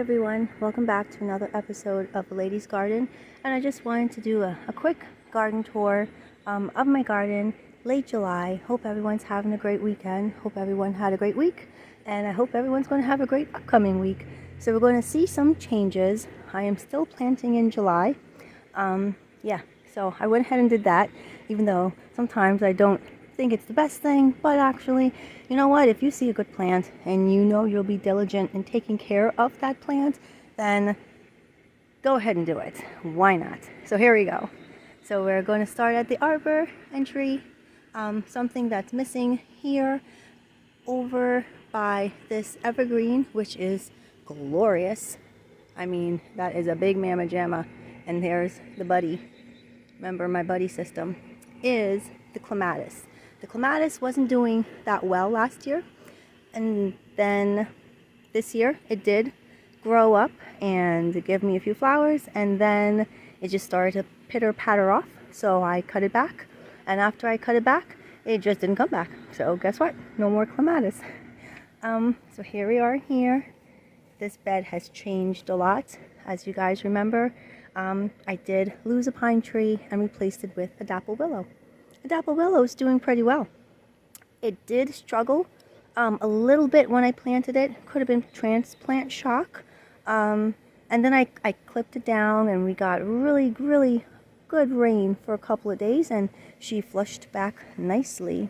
everyone, welcome back to another episode of A Lady's Garden, and I just wanted to do a quick garden tour of my garden late July. Hope everyone's having a great weekend, hope everyone had a great week, and I hope everyone's going to have a great upcoming week. So we're going to see some changes. I am still planting in July. So I went ahead and did that, even though sometimes I don't think it's the best thing, but actually, you know what, if you see a good plant and you know you'll be diligent in taking care of that plant, then go ahead and do it. Why not? So here we go. So we're going to start at the arbor entry. Something that's missing here over by this evergreen, which is glorious. I mean, that is a big mamma jamma. And there's the buddy. Remember, my buddy system is the clematis. The clematis wasn't doing that well last year, and then this year it did grow up and give me a few flowers, and then it just started to pitter patter off, so I cut it back, and after I cut it back, it just didn't come back. So guess what? No more clematis. So here we are here. This bed has changed a lot. As you guys remember, I did lose a pine tree and replaced it with a dapple willow. The dapple willow is doing pretty well. It did struggle a little bit when I planted it. Could have been transplant shock. And then I clipped it down, and we got really good rain for a couple of days, and she flushed back nicely.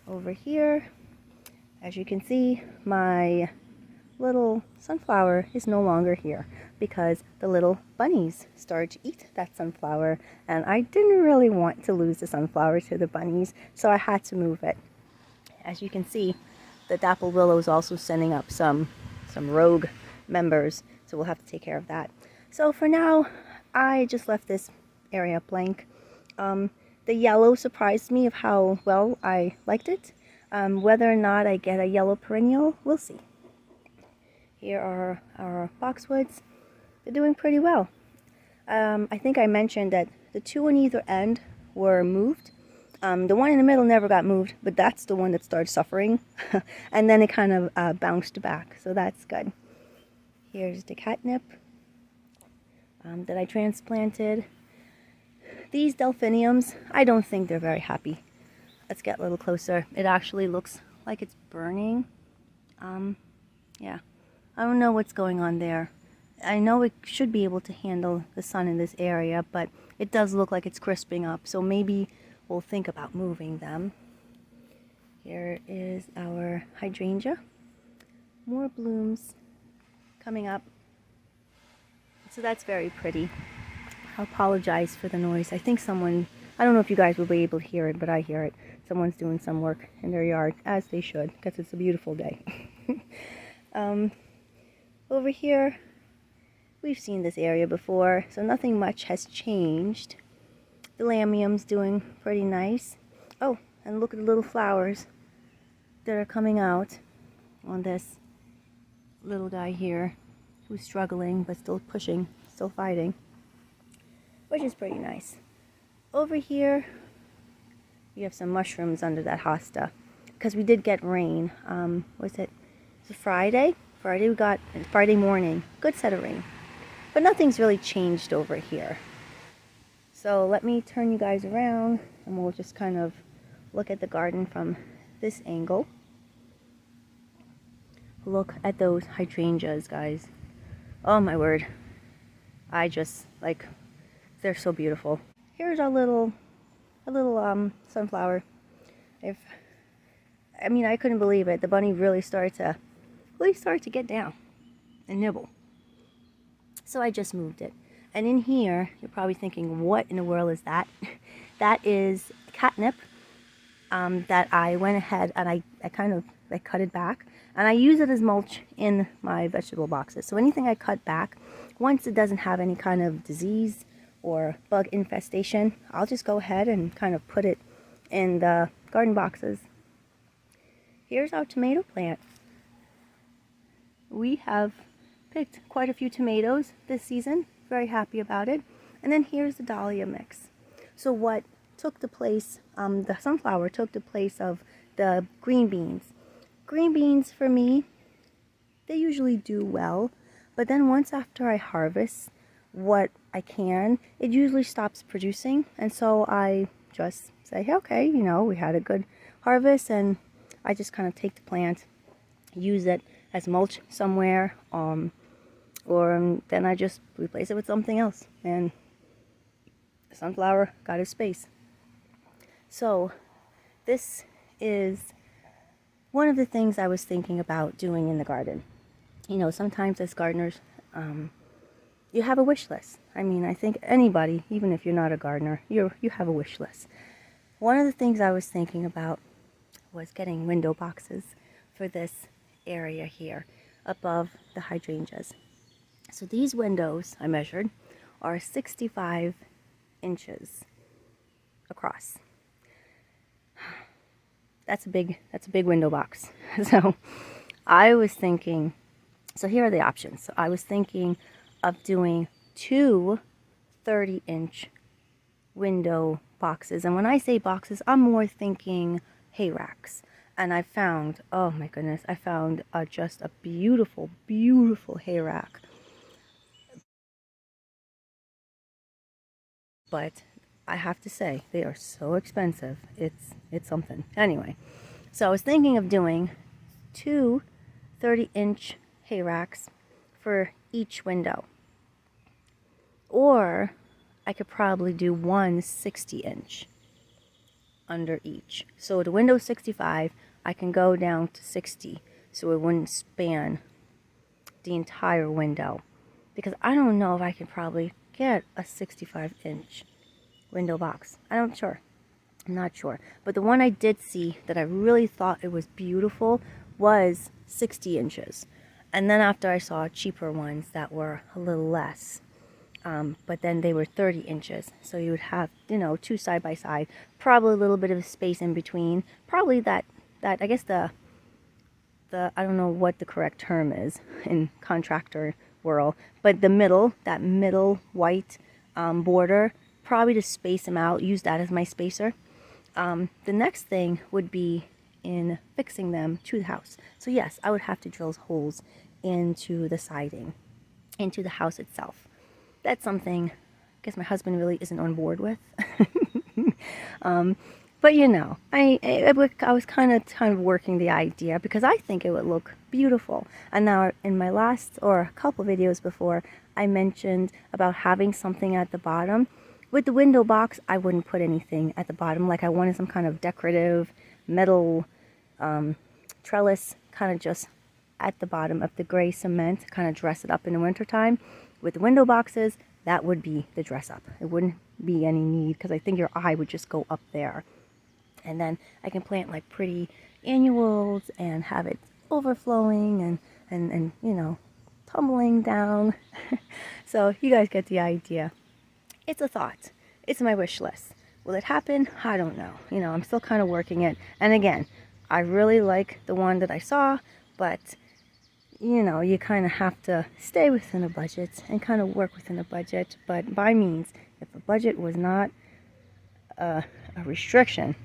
Over here, as you can see, my little sunflower is no longer here because the little bunnies started to eat that sunflower, and I didn't really want to lose the sunflower to the bunnies, so I had to move it. As you can see, the dapple willow is also sending up some rogue members, so we'll have to take care of that. So for now, I just left this area blank. The yellow surprised me of how well I liked it. Whether or not I get a yellow perennial, we'll see. Here are our boxwoods. They're doing pretty well. I think I mentioned that the two on either end were moved. The one in the middle never got moved, but that's the one that started suffering. And then it kind of bounced back, so that's good. Here's the catnip that I transplanted. These delphiniums, I don't think they're very happy. Let's get a little closer. It actually looks like it's burning. Yeah. I don't know what's going on there. I know it should be able to handle the sun in this area, but it does look like it's crisping up, so maybe we'll think about moving them. Here is our hydrangea. More blooms coming up. So that's very pretty. I apologize for the noise. I think someone, I don't know if you guys will be able to hear it, but I hear it. Someone's doing some work in their yard, as they should, because it's a beautiful day. Over here, we've seen this area before, so nothing much has changed. The lamium's doing pretty nice. Oh, and look at the little flowers that are coming out on this little guy here, who's struggling but still pushing, still fighting, which is pretty nice. Over here, we have some mushrooms under that hosta, because we did get rain. Was it Friday? We got Friday morning, good set of rain, but nothing's really changed over here. So let me turn you guys around, and we'll just kind of look at the garden from this angle. Look at those hydrangeas, guys. Oh my word, I just like, they're so beautiful. Here's our little sunflower. I couldn't believe it. The bunny really started to get down and nibble. So I just moved it. And in here, you're probably thinking, what in the world is that? That is catnip that I went ahead and I kind of cut it back. And I use it as mulch in my vegetable boxes. So anything I cut back, once it doesn't have any kind of disease or bug infestation, I'll just go ahead and kind of put it in the garden boxes. Here's our tomato plant. We have picked quite a few tomatoes this season. Very happy about it. And then here's the dahlia mix. So what took the place, the sunflower took the place of the green beans. Green beans for me, they usually do well, But then once after I harvest what I can, it usually stops producing. And so I just say, hey, okay, we had a good harvest, and I just kind of take the plant, use it as mulch somewhere, or then I just replace it with something else, and the sunflower got its space. So this is one of the things I was thinking about doing in the garden. Sometimes as gardeners, you have a wish list. I mean, I think anybody, even if you're not a gardener, you have a wish list. One of the things I was thinking about was getting window boxes for this area here above the hydrangeas. So these windows I measured are 65 inches across. That's a big window box. So I was thinking, so here are the options. So I was thinking of doing two 30-inch window boxes. And when I say boxes, I'm more thinking hay racks. And I found, oh my goodness, I found just a beautiful, beautiful hay rack. But I have to say, they are so expensive. It's something. Anyway, so I was thinking of doing two 30-inch hay racks for each window. Or I could probably do one 60-inch under each. So the window's 65, I can go down to 60, so it wouldn't span the entire window. Because I don't know if I can probably get a 65-inch window box. I'm not sure. But the one I did see that I really thought it was beautiful was 60 inches. And then after I saw cheaper ones that were a little less. But then they were 30 inches. So you would have, two side by side. Probably a little bit of space in between. Probably that I guess the I don't know what the correct term is in contractor world. But that middle white border, probably to space them out, use that as my spacer. The next thing would be in fixing them to the house. So yes, I would have to drill holes into the siding, into the house itself. That's something I guess my husband really isn't on board with. But I was kind of working the idea because I think it would look beautiful. And now in my last or a couple videos before, I mentioned about having something at the bottom. With the window box, I wouldn't put anything at the bottom. Like I wanted some kind of decorative metal trellis kind of just at the bottom of the gray cement, kind of dress it up in the wintertime. With the window boxes, that would be the dress up. It wouldn't be any need because I think your eye would just go up there. And then I can plant like pretty annuals and have it overflowing and tumbling down. So you guys get the idea. It's a thought. It's my wish list. Will it happen? I don't know. I'm still kind of working it. And again, I really like the one that I saw, but you kind of have to stay within a budget and kind of work within a budget. But by means, if a budget was not a restriction,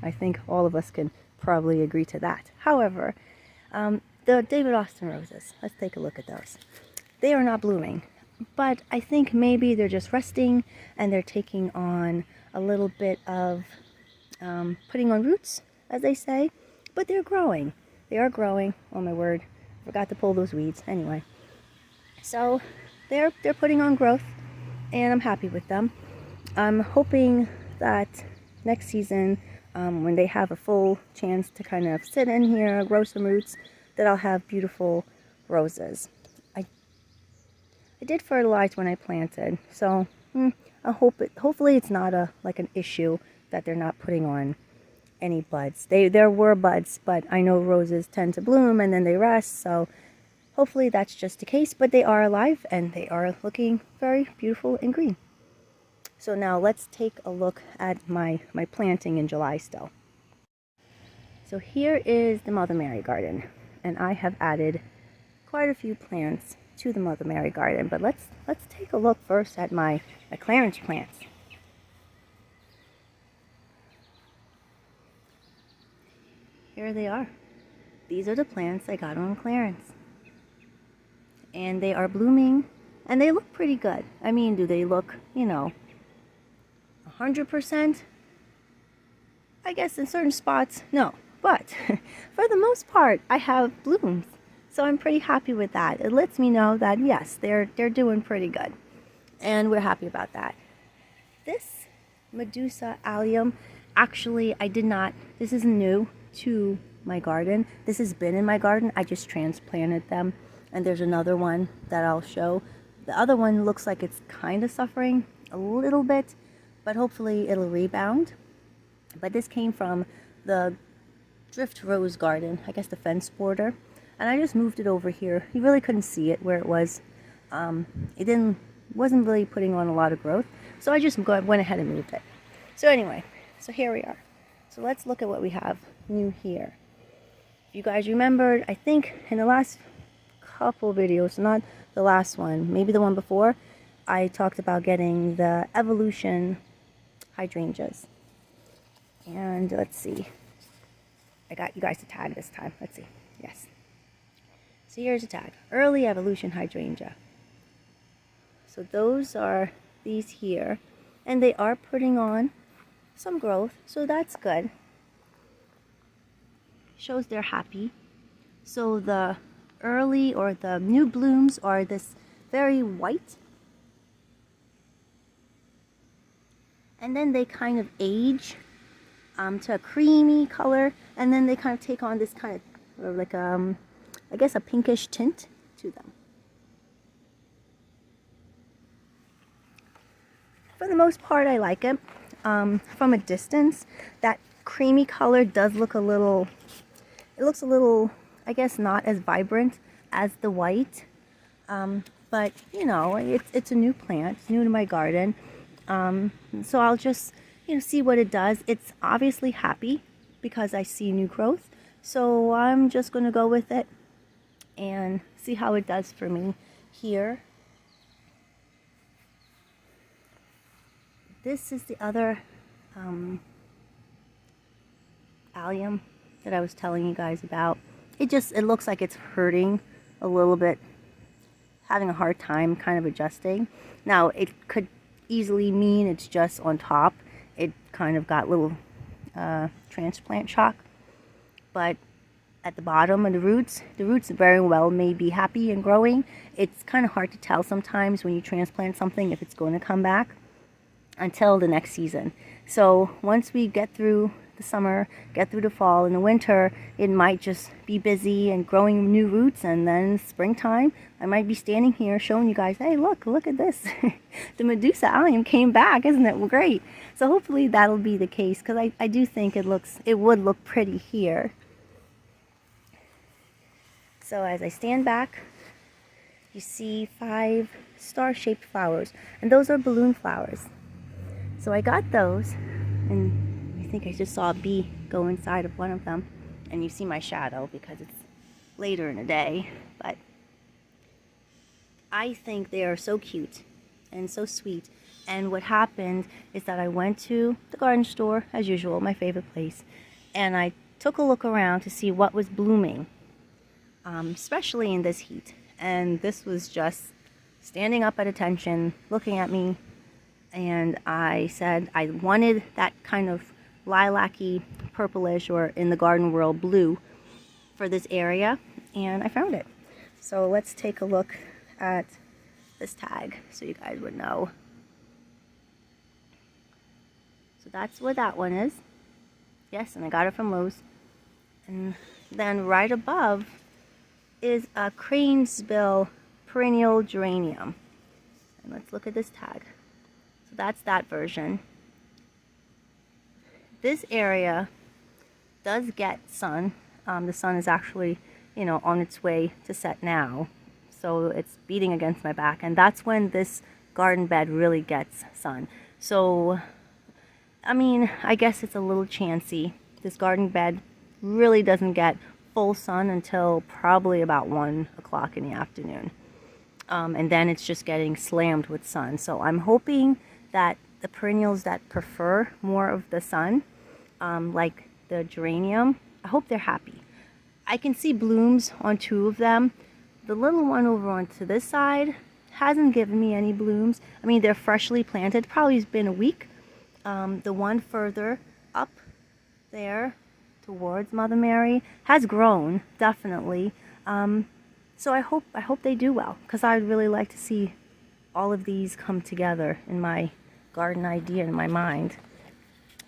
I think all of us can probably agree to that. However, the David Austin roses, let's take a look at those. They are not blooming, but I think maybe they're just resting and they're taking on a little bit of putting on roots, as they say, but they're growing. They are growing. Oh my word, forgot to pull those weeds. Anyway, so they're putting on growth, and I'm happy with them. I'm hoping that next season, when they have a full chance to kind of sit in here, grow some roots, that I'll have beautiful roses. I did fertilize when I planted, so I hopefully it's not like an issue that they're not putting on any buds. There were buds, but I know roses tend to bloom and then they rest, so hopefully that's just the case. But they are alive and they are looking very beautiful and green. So now let's take a look at my planting in July still. So here is the Mother Mary garden, and I have added quite a few plants to the Mother Mary garden. But let's take a look first at my clearance plants. Here they are. These are the plants I got on clearance. and they are blooming, and they look pretty good. I mean, do they look, 100%? I guess in certain spots, no. But for the most part, I have blooms. So I'm pretty happy with that. It lets me know that yes, they're doing pretty good. And we're happy about that. This Medusa allium, actually this isn't new to my garden. This has been in my garden. I just transplanted them. And there's another one that I'll show. The other one looks like it's kind of suffering a little bit, but hopefully it'll rebound. But this came from the drift rose garden, I guess the fence border, and I just moved it over here. You really couldn't see it where it was. It wasn't really putting on a lot of growth, so I just went ahead and moved it. So anyway, so here we are. So let's look at what we have new here. If you guys remembered, I think in the last couple videos, not the last one, maybe the one before, I talked about getting the Evolution hydrangeas. And let's see. I got you guys a tag this time. Let's see. Yes. So here's a tag. Early Evolution Hydrangea. So those are these here. And they are putting on some growth. So that's good. Shows they're happy. So the early or the new blooms are this very white. And then they kind of age to a creamy color, and then they kind of take on this kind of like I guess a pinkish tint to them. For the most part, I like it. From a distance, that creamy color does look it looks a little, I guess, not as vibrant as the white, but it's a new plant. It's new to my garden, so I'll just see what it does. It's obviously happy because I see new growth. So I'm just going to go with it and see how it does for me here. This is the other allium that I was telling you guys about. It looks like it's hurting a little bit, having a hard time kind of adjusting. Now it could easily mean it's just on top. It kind of got little transplant shock, but at the bottom of the roots very well may be happy and growing. It's kind of hard to tell sometimes when you transplant something if it's going to come back until the next season. So once we get through the summer, get through the fall and the winter, it might just be busy and growing new roots, and then springtime I might be standing here showing you guys, hey, look at this. The Medusa allium came back. Isn't it great? So hopefully that'll be the case, because I do think it would look pretty here. So as I stand back, you see 5 star-shaped flowers, and those are balloon flowers. So I got those, and I think I just saw a bee go inside of one of them, and you see my shadow because it's later in the day, but I think they are so cute and so sweet. And what happened is that I went to the garden store, as usual, my favorite place, and I took a look around to see what was blooming, especially in this heat. And this was just standing up at attention, looking at me, and I said I wanted that kind of lilac-y, purplish, or in the garden world, blue for this area, and I found it. So let's take a look at this tag so you guys would know. So that's what that one is. Yes, and I got it from Lowe's. And then right above is a cranesbill perennial geranium. And let's look at this tag. So that's that version. This area does get sun. The sun is actually, on its way to set now. So it's beating against my back. And that's when this garden bed really gets sun. So, I mean, I guess it's a little chancy. This garden bed really doesn't get full sun until probably about 1 o'clock in the afternoon. And then it's just getting slammed with sun. So I'm hoping that the perennials that prefer more of the sun, like the geranium, I hope they're happy. I can see blooms on 2 of them. the little one over onto this side hasn't given me any blooms. I mean, they're freshly planted, probably has been a week. The one further up there towards Mother Mary has grown, definitely. So I hope they do well, because I'd really like to see all of these come together in my garden idea in my mind.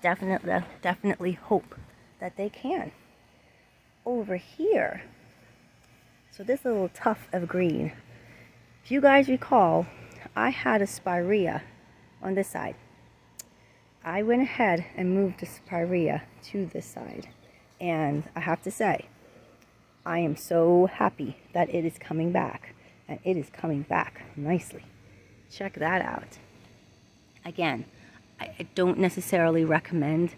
Definitely hope that they can. Over here, so this little tuft of green, if you guys recall, I had a spirea on this side. I went ahead and moved the spirea to this side, and I have to say, I am so happy that it is coming back, and it is coming back nicely. Check that out. Again, I don't necessarily recommend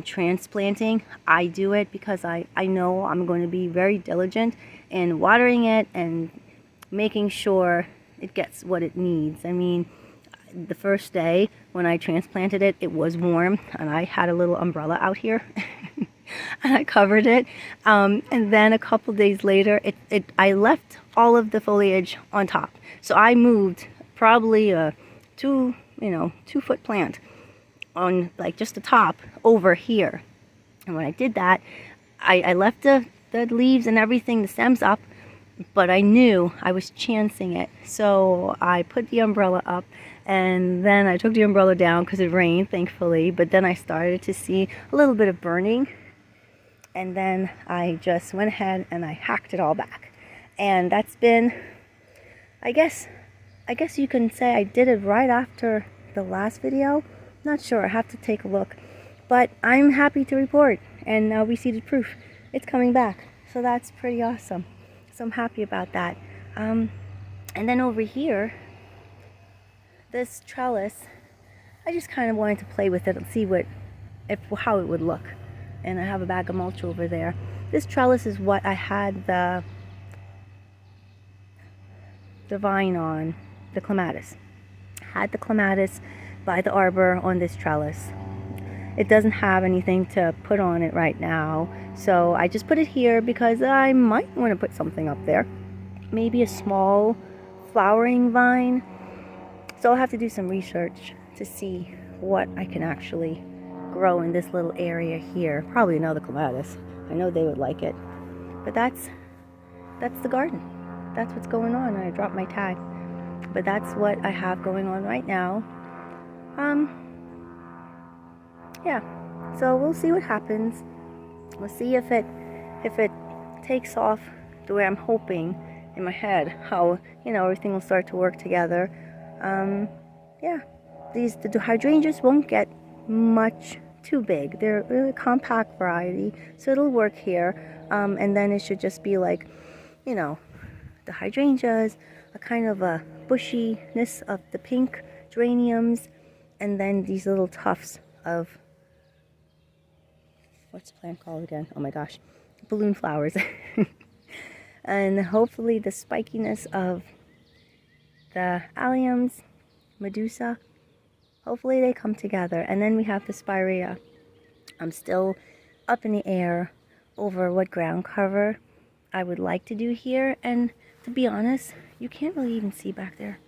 transplanting. I do it because I know I'm going to be very diligent in watering it and making sure it gets what it needs. I mean, the first day when I transplanted it, it was warm, and I had a little umbrella out here and I covered it. And then a couple days later, I left all of the foliage on top. So I moved probably a 2-foot plant on like just the top over here. And when I did that, I left the leaves and everything, the stems up, but I knew I was chancing it. So I put the umbrella up, and then I took the umbrella down because it rained, thankfully. But then I started to see a little bit of burning, and then I just went ahead and I hacked it all back. And that's been, I guess you can say I did it right after the last video. Not sure, I have to take a look. But I'm happy to report, and now we see the proof. It's coming back, so that's pretty awesome. So I'm happy about that. And then over here, this trellis, I just kind of wanted to play with it and see how it would look. And I have a bag of mulch over there. This trellis is what I had the vine on, the clematis. Had the clematis by the arbor on this trellis. It doesn't have anything to put on it right now, so I just put it here because I might want to put something up there. Maybe a small flowering vine. So I'll have to do some research to see what I can actually grow in this little area here. Probably another clematis. I know they would like it. But that's the garden. That's what's going on. I dropped my tag. But that's what I have going on right now. Yeah, so we'll see what happens. We'll see if it takes off the way I'm hoping in my head, how everything will start to work together. Yeah, the hydrangeas won't get much too big. They're a compact variety, so it'll work here. And then it should just be like, the hydrangeas, a kind of a bushiness of the pink geraniums, and then these little tufts of, what's the plant called again? Oh my gosh, balloon flowers. And hopefully the spikiness of the alliums, medusa, hopefully they come together. And then we have the spirea. I'm still up in the air over what ground cover I would like to do here. And to be honest, you can't really even see back there.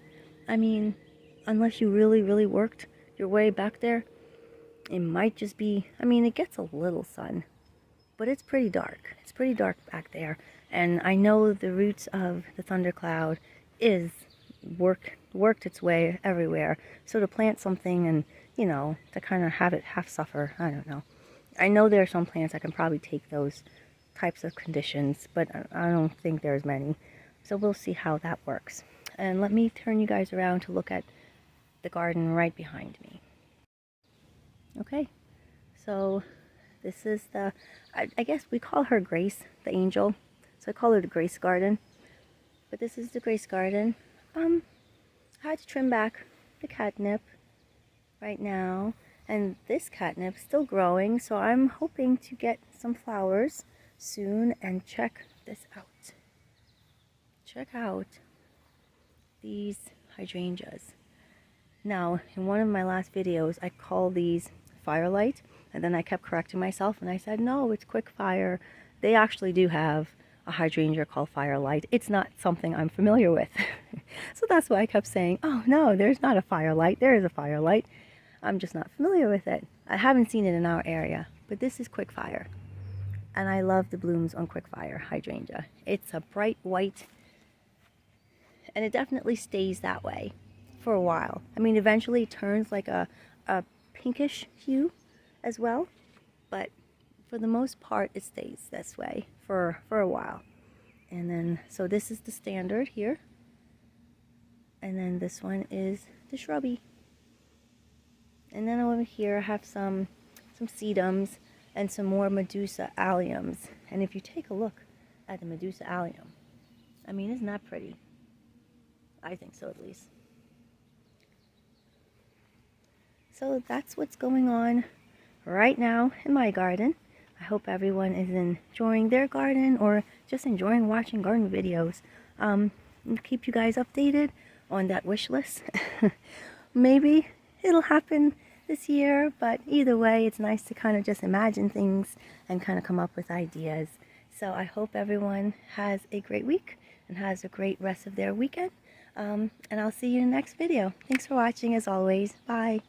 I mean, unless you really, really worked your way back there, it might just be, it gets a little sun, but it's pretty dark. It's pretty dark back there. And I know the roots of the thundercloud is worked its way everywhere. So to plant something and, to kind of have it half suffer, I don't know. I know there are some plants that can probably take those types of conditions, but I don't think there's many. So we'll see how that works. And let me turn you guys around to look at the garden right behind me. Okay, so this is I guess we call her Grace, the angel. So I call her the Grace Garden. But this is the Grace Garden. I had to trim back the catnip right now. And this catnip's still growing, so I'm hoping to get some flowers soon. And check this out. Check out these hydrangeas. Now, in one of my last videos, I called these Firelight, and then I kept correcting myself, and I said, no, it's Quick Fire. They actually do have a hydrangea called Firelight. It's not something I'm familiar with. So that's why I kept saying, oh no, there's not a Firelight. There is a Firelight. I'm just not familiar with it. I haven't seen it in our area, but this is Quickfire. And I love the blooms on Quickfire hydrangea. It's a bright white, and it definitely stays that way for a while. I mean, eventually it turns like a pinkish hue as well, but for the most part it stays this way for a while. And then, so this is the standard here, and then this one is the shrubby. And then over here I have some sedums and some more Medusa alliums. And if you take a look at the Medusa allium, I mean, isn't that pretty? I think so, at least. So that's what's going on right now in my garden. I hope everyone is enjoying their garden or just enjoying watching garden videos. I'll keep you guys updated on that wish list. Maybe it'll happen this year, but either way, it's nice to kind of just imagine things and kind of come up with ideas. So I hope everyone has a great week and has a great rest of their weekend. And I'll see you in the next video. Thanks for watching as always. Bye.